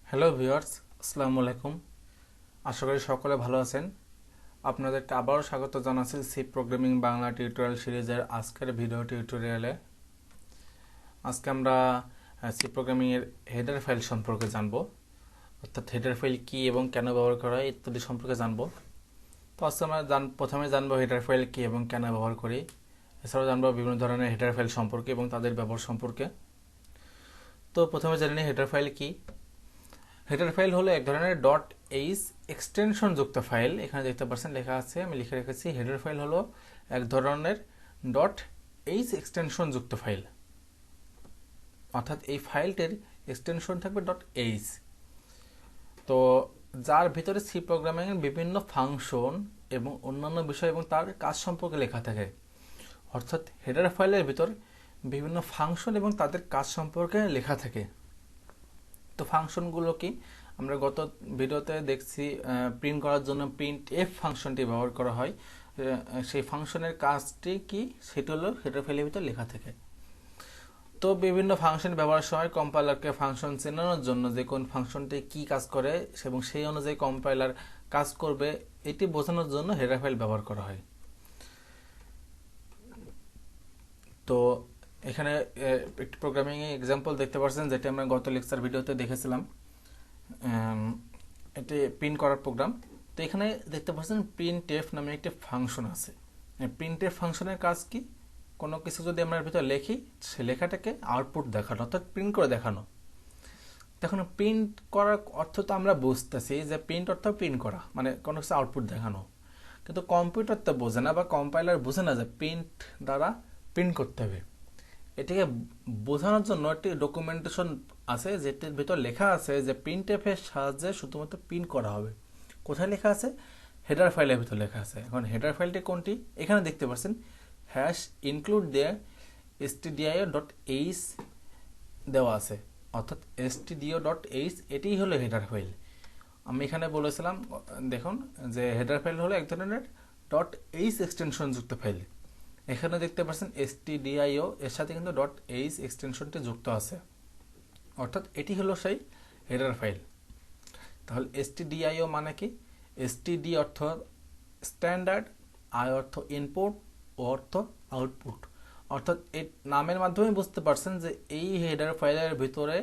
Hello viewers, আসসালামু আলাইকুম। আশা করি সকলে ভালো আছেন। আপনাদেরকে আবারও স্বাগত জানাচ্ছি সি প্রোগ্রামিং বাংলা টিউটোরিয়াল সিরিজের আজকের ভিডিও টিউটোরিয়ালে। আজকে আমরা সি প্রোগ্রামিং এর হেডার ফাইল সম্পর্কে জানবো, অর্থাৎ হেডার ফাইল কি এবং কেন ব্যবহার করা হয় ইত্যাদি সম্পর্কে জানবো। তো আজকে আমরা প্রথমে জানবো হেডার ফাইল কি এবং কেন ব্যবহার করি। এছাড়াও জানবো বিভিন্ন ধরনের হেডার ফাইল সম্পর্কে এবং তাদের ব্যবহার সম্পর্কে। তো প্রথমে জেনে নিই হেডার ফাইল কি। হেডার ফাইল হলো এক ধরনের ডট এইচ এক্সটেনশন যুক্ত ফাইল। এখানে দেখতে পাচ্ছেন লেখা আছে, আমি লিখে রেখেছি, হেডার ফাইল হলো এক ধরনের ডট এইচ এক্সটেনশন যুক্ত ফাইল, অর্থাৎ এই ফাইলটির এক্সটেনশন থাকবে ডট এইচ। তো যার ভিতরে সি প্রোগ্রামিং এর বিভিন্ন ফাংশন এবং অন্যান্য বিষয় এবং তার কাজ সম্পর্কে লেখা থাকে। অর্থাৎ হেডার ফাইলের ভিতর বিভিন্ন ফাংশন এবং তাদের কাজ সম্পর্কে লেখা থাকে। তো ফাংশনগুলো কি, আমরা গত ভিডিওতে দেখছি প্রিন্ট করার জন্য প্রিন্ট এফ ফাংশনটি ব্যবহার করা হয়। সেই ফাংশনের কাজটি কি, সেটা হলো হেডার ফাইলের ভিতর লেখা থাকে। তো বিভিন্ন ফাংশন ব্যবহারের সময় কম্পাইলারকে ফাংশন চেনানোর জন্য যে কোন ফাংশনটি কি কাজ করে এবং সেই অনুযায়ী কম্পাইলার কাজ করবে, এটি বোঝানোর জন্য হেডার ফাইল ব্যবহার করা হয়। তো এখানে একটি প্রোগ্রামিং এক্সাম্পল দেখতে পাচ্ছেন, যেটি আমরা গত লেকচার ভিডিওতে দেখেছিলাম। এটি প্রিন্ট করার প্রোগ্রাম। তো এখানে দেখতে পাচ্ছেন প্রিন্ট এফ নামে একটি ফাংশন আছে। প্রিন্ট এফ ফাংশনের কাজ কি, কোনো কিছু যদি আমরা এর ভিতরে লিখি, সে লেখাটাকে আউটপুট দেখানো, অর্থাৎ প্রিন্ট করে দেখানো। দেখুন, প্রিন্ট করার অর্থ তো আমরা বুঝতেছি যে প্রিন্ট অর্থ প্রিন্ট করা, মানে কোনো কিছু আউটপুট দেখানো, কিন্তু কম্পিউটার তো বোঝে না বা কম্পাইলার বোঝে না যে প্রিন্ট দ্বারা প্রিন্ট করতে হবে। এটাকে বোঝানোর জন্য একটি ডকুমেন্টেশন আছে, যেটির ভিতর লেখা আছে যে প্রিন্ট এফ এর সাহায্যে শুধুমাত্র প্রিন্ট করা হবে। কোথায় লেখা আছে? হেডার ফাইলের ভিতর লেখা আছে। এখন হেডার ফাইলটি কোনটি? এখানে দেখতে পাচ্ছেন হ্যাশ ইনক্লুড দিয়ে stdio.h দেওয়া আছে, অর্থাৎ stdio.h এটিই হলো হেডার ফাইল। আমি এখানে বলেছিলাম, দেখুন, যে হেডার ফাইল হলো এক ধরনের ডট এইচ এক্সটেনশন যুক্ত ফাইল। এখানে দেখতে পাচ্ছেন stdio এর সাথে কিন্তু ডট এইচ এক্সটেনশনটি যুক্ত আছে, অর্থাৎ এটি হলো সেই হেডার ফাইল। তাহলে stdio মানে কি? std অর্থ স্ট্যান্ডার্ড, আই অর্থ ইনপুট, ও অর্থ আউটপুট। অর্থাৎ এই নামের মাধ্যমে বুঝতে পারছেন যে এই হেডার ফাইলের ভিতরে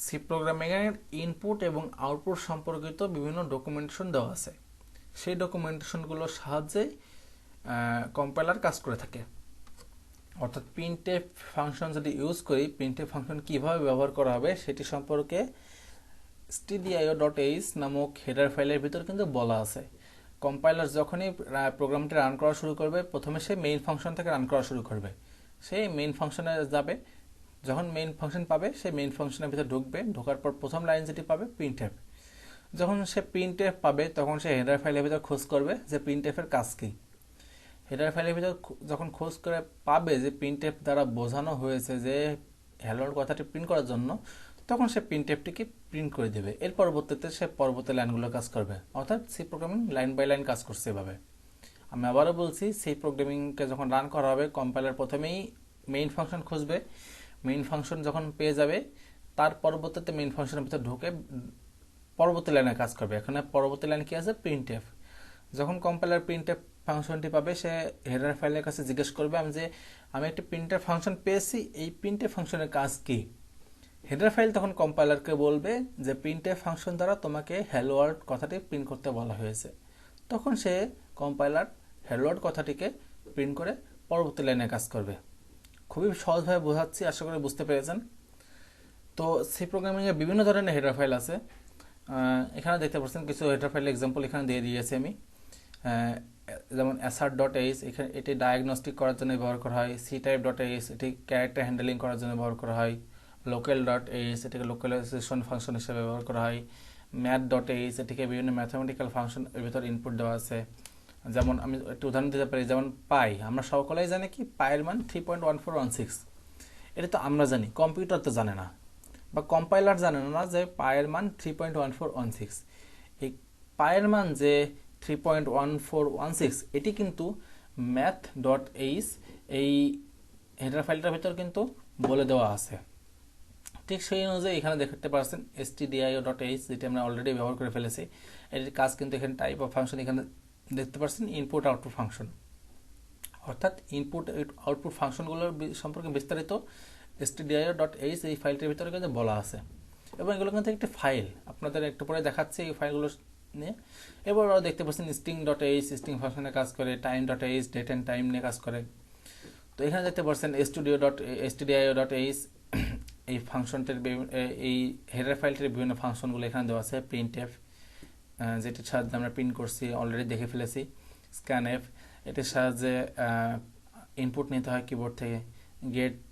সি প্রোগ্রামিং এর ইনপুট এবং আউটপুট সম্পর্কিত বিভিন্ন ডকুমেন্টেশন দেওয়া আছে। সেই ডকুমেন্টেশনগুলোর সাহায্যে কম্পাইলার কাজ করে থাকে। অর্থাৎ প্রিন্টএফ ফাংশন যদি ইউজ করি, প্রিন্টএফ ফাংশন কিভাবে ব্যবহার করা হবে সেটি সম্পর্কে stdio.h নামক হেডার ফাইলের ভিতর কিন্তু বলা আছে। কম্পাইলার যখনই প্রোগ্রামটি রান করা শুরু করবে, প্রথমে সে মেইন ফাংশন থেকে রান করা শুরু করবে। সে মেইন ফাংশনে যাবে, যখন মেইন ফাংশন পাবে সে মেইন ফাংশনের ভিতর ঢুকবে, ঢোকার পর প্রথম লাইন যেটি পাবে প্রিন্টএফ। যখন সে প্রিন্টএফ পাবে, তখন সে হেডার ফাইলের ভিতর খোঁজ করবে যে প্রিন্টএফের কাজ কি। হেডার ফাইলের ভিতর যখন খোঁজ করে পাবে যে প্রিন্টএফ দ্বারা বোঝানো হয়েছে যে হ্যালোর কথাটি প্রিন্ট করার জন্য, তখন সে প্রিন্টএফটিকে প্রিন্ট করে দেবে। এর পরবর্তীতে সে পরবর্তী লাইনগুলো কাজ করবে। অর্থাৎ C programming line by line কাজ করছে এভাবে। আমি আবারও বলছি, সি প্রোগ্রামিংকে যখন রান করা হবে, কম্পাইলার প্রথমেই মেইন ফাংশন খুঁজবে। মেইন ফাংশন যখন পেয়ে যাবে, তার পরবর্তীতে মেইন ফাংশনের ভিতরে ঢুকে পরবর্তী লাইনে কাজ করবে। এখানে পরবর্তী লাইন কি আছে? প্রিন্টএফ। যখন কম্পাইলার প্রিন্টএফ ফাংশনটি পাবে, সে হেডার ফাইলের কাছে জিজ্ঞেস করবে আমি একটি প্রিন্টএফ ফাংশন পেয়েছি, এই প্রিন্টএফ ফাংশনের কাজ কি। হেডার ফাইল তখন কম্পাইলারকে বলবে যে প্রিন্টএফ ফাংশন দ্বারা তোমাকে হ্যালো ওয়ার্ল্ড কথাটি প্রিন্ট করতে বলা হয়েছে। তখন সে কম্পাইলার হ্যালো ওয়ার্ল্ড কথাটিকে প্রিন্ট করে পরবর্তী লাইনে কাজ করবে। খুবই সহজভাবে বোঝাচ্ছি, আশা করি বুঝতে পেরেছেন। তো সি প্রোগ্রামিংয়ে বিভিন্ন ধরনের হেডার ফাইল আছে। এখানে দেখতে পাচ্ছেন কিছু হেডার ফাইল এক্সাম্পল এখানে দিয়ে দিয়েছি আমি। যেমন assert.h, এখানে এটি ডায়াগনস্টিক করার জন্য ব্যবহার করা হয়। ctype.h এটি ক্যারেক্টার হ্যান্ডলিং করার জন্য ব্যবহার করা হয়। local.h এটিকে লোকালাইজেশন ফাংশন হিসেবে ব্যবহার করা হয়। math.h এটিকে বিভিন্ন ম্যাথমেটিক্যাল ফাংশন এর ভিতর ইনপুট দেওয়া আছে। যেমন আমি একটু উদাহরণ দিতে পারি, যেমন পাই, আমরা সকলেই জানি কি পায়ের মান 3.1416। এটা তো আমরা জানি, কম্পিউটার তো জানে না বা কম্পাইলার জানে না যে পায়ের মান 3.1416। এই পায়ের মান যে 3.1416, এটি কিন্তু math.h এই হেডার ফাইলটার ভিতর কিন্তু বলে দেওয়া আছে। ঠিক সেই অনুযায়ী এখানে দেখতে পাচ্ছেন stdio.h, যেটা আমরা অলরেডি ব্যবহার করে ফেলেছি। এটির কাজ কিন্তু এখানে টাইপ অফ ফাংশন, এখানে দেখতে পাচ্ছেন ইনপুট আউটপুট ফাংশন, অর্থাৎ ইনপুট আউটপুট ফাংশনগুলোর সম্পর্কে বিস্তারিত stdio.h এই ফাইলটির ভিতরে কিন্তু বলা আছে, এবং এগুলো কিন্তু একটি ফাইল, আপনাদের একটু পরে দেখাচ্ছি এই ফাইলগুলো নিয়ে। এবার দেখতে পাচ্ছেন string.h স্ট্রিং ফাংশনে কাজ করে, time.h ডেট অ্যান্ড টাইম নিয়ে কাজ করে। তো এখানে দেখতে পাচ্ছেন stdio.h এই ফাংশনটির এই হেডার ফাইলটির বিভিন্ন ফাংশনগুলো এখানে দেওয়া আছে। printf, যেটির সাহায্যে আমরা প্রিন্ট করছি, অলরেডি দেখে ফেলেছি। scanf, এটির সাহায্যে ইনপুট নিতে হয় কিবোর্ড থেকে। গেট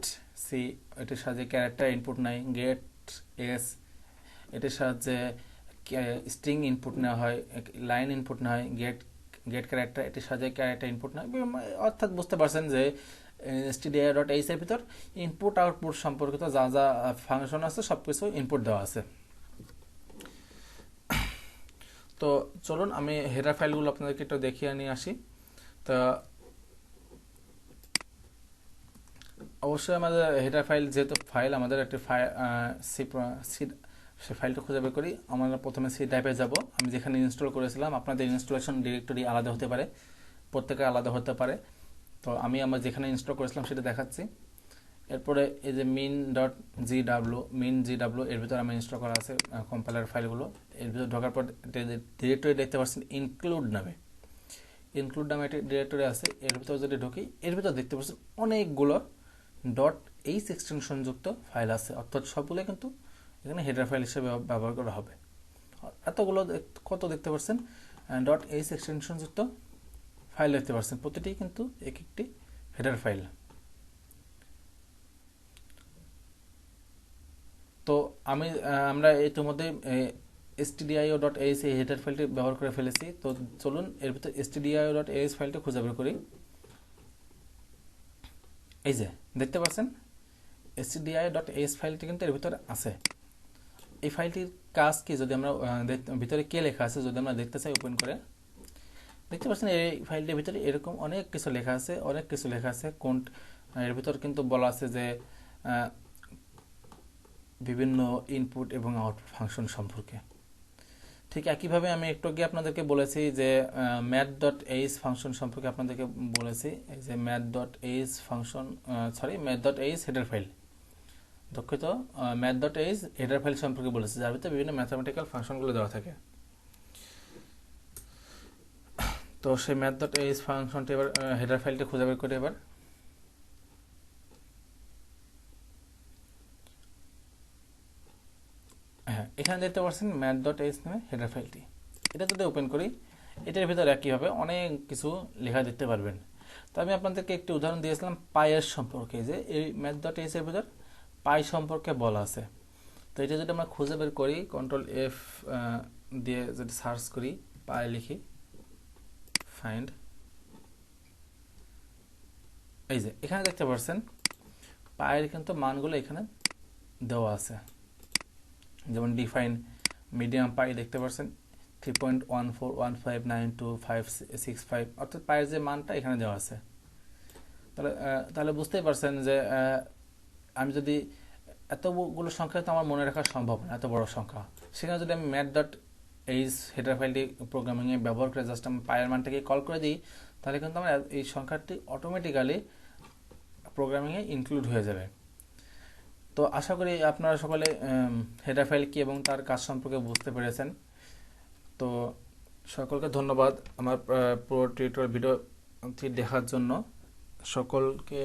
সি, এটির সাহায্যে ক্যারেক্টার ইনপুট নেয়। গেট এস, এটির সাহায্যে স্ট্রিং ইনপুট নেওয়া হয়, লাইন ইনপুট নেওয়া হয়। গেট ক্যারেক্টার, এটির সাহায্যে ক্যারেক্টার ইনপুট নেয়। অর্থাৎ বুঝতে পারছেন যে stdio.h এর ভিতর ইনপুট আউটপুট সম্পর্কিত যা যা ফাংশন আছে সব কিছু ইনপুট দেওয়া আছে। তো চলুন আমি হেডার ফাইলগুলো আপনাদেরকে একটু দেখিয়ে নিয়ে আসি। তো অবশ্যই আমাদের হেডার ফাইল, যেহেতু ফাইল আমাদের একটি সে ফাইলটা খুঁজে বের করি। আমরা প্রথমে সি টাইপে যাব। আমি যেখানে ইনস্টল করেছিলাম, আপনাদের ইনস্টলেশন ডিরেক্টরি আলাদা হতে পারে, প্রত্যেকে আলাদা হতে পারে। তো আমি আমার যেখানে ইনস্টল করেছিলাম সেটা দেখাচ্ছি। এরপরে এই যে min.gw এর ভিতরে আমি ইনস্টল করা আছে কম্পাইলার ফাইলগুলো। এর ভিতরে ঢোকার পর ডিরেক্টরি দেখতে পাচ্ছেন ইনক্লুড নামে একটি ডিরেক্টরি আছে। এর ভিতরে যদি ঢুকি, এর ভিতরে দেখতে পাচ্ছেন অনেকগুলো .h এক্সটেনশন যুক্ত ফাইল আছে, অর্থাৎ সবগুলো কিন্তু এখানে হেডার ফাইল হিসেবে ব্যবহার করা হবে। এতগুলো কত দেখতে পাচ্ছেন .h এক্সটেনশন যুক্ত ফাইল দেখতে পাচ্ছেন, প্রতিটি কিন্তু এক একটি হেডার ফাইল। তো আমরা ইতিমধ্যে stdio.h এই হেডার ফাইলটি ব্যবহার করে ফেলেছি। তো চলুন এর ভিতরে stdio.h ফাইলটি খুঁজে বের করি। এই যে দেখতে পাচ্ছেন stdio.h ফাইলটি কিন্তু এর ভিতরে আছে। এই ফাইলটির কাজ কি, যদি আমরা ভিতরে কে লেখা আছে যদি আমরা দেখতে চাই, ওপেন করে দেখতে পাচ্ছেন এই ফাইলটির ভিতরে এরকম অনেক কিছু লেখা আছে। এর ভিতর কিন্তু বলা আছে যে বিভিন্ন ইনপুট এবং আউটপুট ফাংশন সম্পর্কে। ঠিক একইভাবে আমি একটু আগে আপনাদেরকে বলেছি যে math.h ফাংশন সম্পর্কে আপনাদেরকে বলেছি। এই যে math.h function, math.h header file, দুঃখিত, math.h হেডার ফাইল সম্পর্কে বলেছি, যার ভিতরে বিভিন্ন ম্যাথমেটিক্যাল ফাংশনগুলো দেওয়া থাকে। তো সেই math.h ফাংশনটি এবার হেডার ফাইলটি খুঁজে বের করি। এবার হ্যাঁ, এখানে দেখতে পাচ্ছেন math.h নামে হেডার ফাইলটি। এটা যদি ওপেন করি, এটার ভিতরে একইভাবে অনেক কিছু লেখা দেখতে পারবেন। তো আমি আপনাদেরকে একটি উদাহরণ দিয়েছিলাম পাইয়ের সম্পর্কে, যে এই math.h এর ভিতর পাই সম্পর্কে বলা আছে। তো এটা যদি আমরা খুঁজে বের করি, Ctrl+F দিয়ে যদি সার্চ করি, পাই লিখি, ফাইন্ড, এই যে এখানে দেখতে পাচ্ছেন পাইয়ের কিন্তু মানগুলো এখানে দেওয়া আছে। যেমন ডিফাইন মিডিয়াম পাই দেখতে পাচ্ছেন 3.141592565, অর্থাৎ পাইয়ের যে মানটা এখানে দেওয়া আছে। তাহলে বুঝতেই পারছেন যে আমি যদি এতগুলো সংখ্যা তো আমার মনে রাখা সম্ভব না, এত বড় সংখ্যা। সেখানে যদি আমি math.h হেডার ফাইলটি প্রোগ্রামিংয়ে ব্যবহার করে জাস্ট আমি পাইয়ের মানটাকে কল করে দিই, তাহলে কিন্তু আমার এই সংখ্যাটি অটোমেটিক্যালি প্রোগ্রামিংয়ে ইনক্লুড হয়ে যাবে। তো আশা করি আপনারা সকলে হেডার ফাইল কি এবং তার কাজ সম্পর্কে বুঝতে পেরেছেন। তো সকলকে ধন্যবাদ আমার পুরো টিউটোরিয়াল ভিডিওটি দেখার জন্য। সকলকে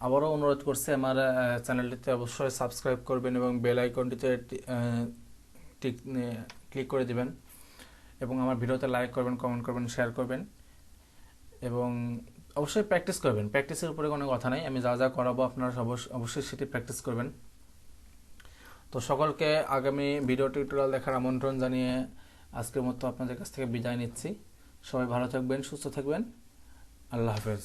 আবারও অনুরোধ করছি আমার চ্যানেলটিতে অবশ্যই সাবস্ক্রাইব করবেন এবং বেল আইকনটিতে ক্লিক করে দিবেন, এবং আমার ভিডিওতে লাইক করবেন, কমেন্ট করবেন, শেয়ার করবেন, এবং অবশ্যই প্র্যাকটিস করবেন। প্র্যাকটিসের উপরে কোনো কথা নাই, আমি যা যা করাবো আপনারা অবশ্যই সেটি প্র্যাকটিস করবেন। তো সকলকে আগামী ভিডিও টিউটোরিয়াল দেখার আমন্ত্রণ জানিয়ে আজকের মতো আপনাদের কাছ থেকে বিদায় নিচ্ছি। সবাই ভালো থাকবেন, সুস্থ থাকবেন, আল্লাহ হাফেজ।